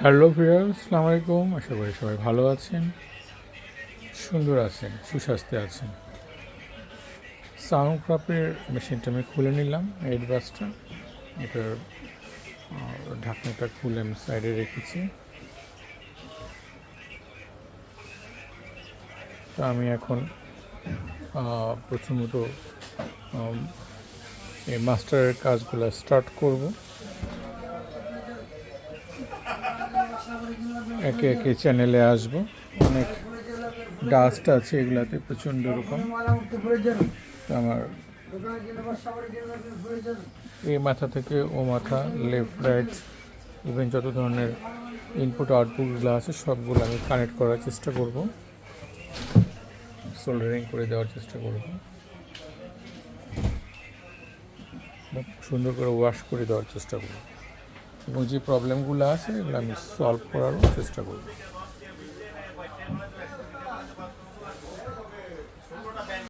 Hello viewers, আসসালামু আলাইকুম। আশা করি সবাই ভালো আছেন, সুন্দর আছেন, সুস্বাস্থ্যে আছেন। সাউন্ড ক্রাফের মেশিনটা আমি খুলে নিলাম, এডবাসটা। এটার ঢাকনাটা খুলে আমি সাইডে রেখেছি। তো আমি এখন প্রথমত এই মাস্টারের কাজগুলো স্টার্ট করব। একে একে চ্যানেলে আসব। অনেক ডাস্ট আছে এগুলাতে, প্রচণ্ড রকম। তো আমার এই মাথা থেকে ও মাথা, লেফট রাইট, ইভেন যত ধরনের ইনপুট আউটপুটগুলো আছে সবগুলো আমি কানেক্ট করার চেষ্টা করব, সোল্ডারিং করে দেওয়ার চেষ্টা করব, সুন্দর করে ওয়াশ করে দেওয়ার চেষ্টা করব, এবং যে প্রবলেমগুলো আছে এগুলো আমি সলভ করারও চেষ্টা করব।